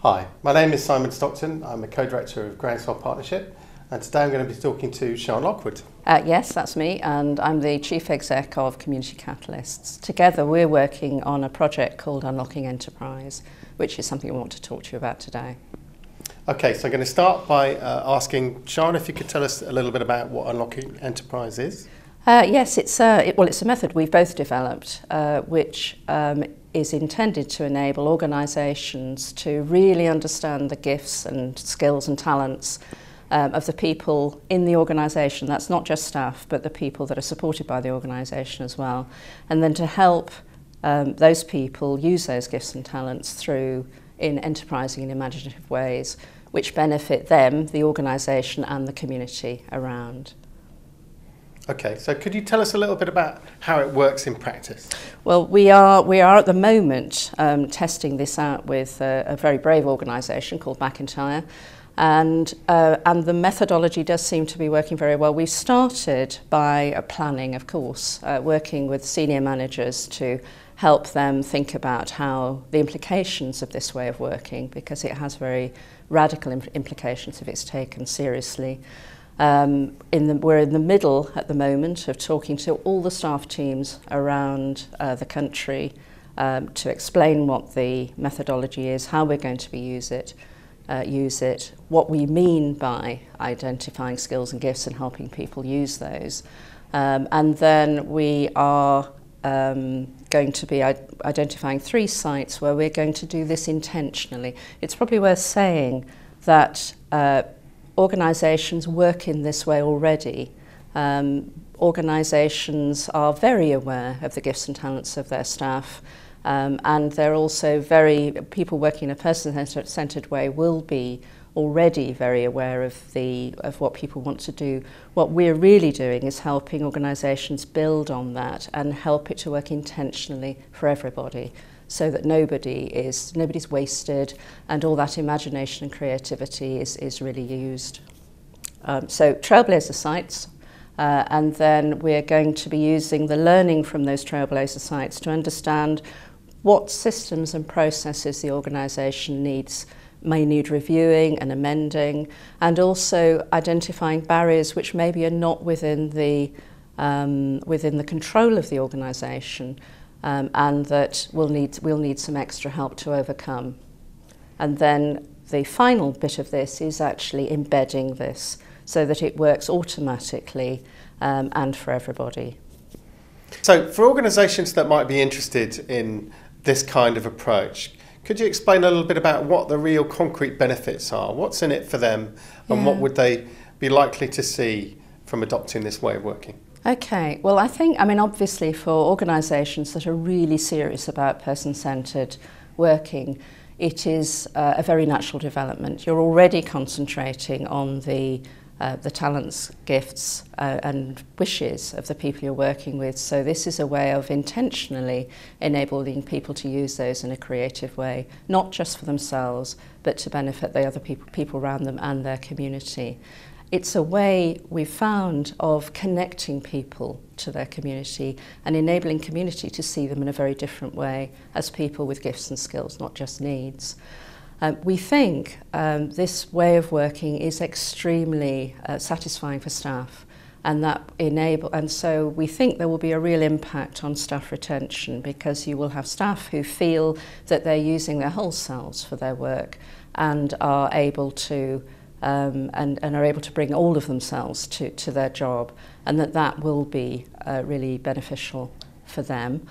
Hi, my name is Simon Stockton. I'm a co-director of Goundswell Partnership, and today I'm going to be talking to Sian Lockwood. Yes, that's me, and I'm the Chief Exec of Community Catalysts. Together we're working on a project called Unlocking Enterprise, which is something we want to talk to you about today. Okay, so I'm going to start by asking Sian if you could tell us a little bit about what Unlocking Enterprise is. Yes, it's a method we've both developed, which is intended to enable organisations to really understand the gifts and skills and talents of the people in the organisation. That's not just staff, but the people that are supported by the organisation as well. And then to help those people use those gifts and talents in enterprising and imaginative ways, which benefit them, the organisation and the community around. Okay, so could you tell us a little bit about how it works in practice? Well, we are at the moment testing this out with a very brave organisation called McIntyre, and the methodology does seem to be working very well. We started by planning, of course, working with senior managers to help them think about how the implications of this way of working, because it has very radical implications if it's taken seriously. We're in the middle at the moment of talking to all the staff teams around the country to explain what the methodology is, how we're going to use it, what we mean by identifying skills and gifts and helping people use those. And then we are going to be identifying 3 sites where we're going to do this intentionally. It's probably worth saying that organisations work in this way already. Organisations are very aware of the gifts and talents of their staff, and they're also people working in a person-centred way will be already very aware of what people want to do. What we're really doing is helping organisations build on that and help it to work intentionally for everybody, so that nobody's wasted and all that imagination and creativity is really used. So Trailblazer sites, and then we're going to be using the learning from those Trailblazer sites to understand what systems and processes the organisation may need reviewing and amending, and also identifying barriers which maybe are not within the control of the organisation, and that we'll need some extra help to overcome. And then the final bit of this is actually embedding this so that it works automatically and for everybody. So for organisations that might be interested in this kind of approach, could you explain a little bit about what the real concrete benefits are? What's in it for them, and what would they be likely to see from adopting this way of working? Okay, well obviously for organisations that are really serious about person-centred working, it is a very natural development. You're already concentrating on the talents, gifts and wishes of the people you're working with, so this is a way of intentionally enabling people to use those in a creative way, not just for themselves, but to benefit the other people around them and their community. It's a way we've found of connecting people to their community and enabling community to see them in a very different way as people with gifts and skills, not just needs. We think this way of working is extremely satisfying for staff, and so we think there will be a real impact on staff retention, because you will have staff who feel that they're using their whole selves for their work and are able to are able to bring all of themselves to their job, and that will be really beneficial for them.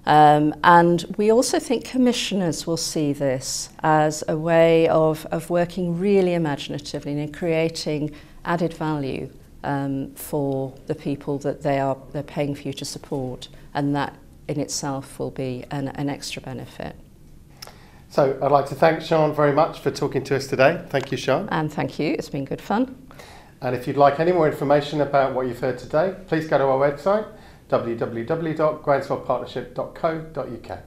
And we also think commissioners will see this as a way of working really imaginatively and creating added value for the people that they're paying for you to support, and that in itself will be an extra benefit. So I'd like to thank Sian very much for talking to us today. Thank you, Sian. And thank you, it's been good fun. And if you'd like any more information about what you've heard today, please go to our website, www.goundswellpartnership.co.uk.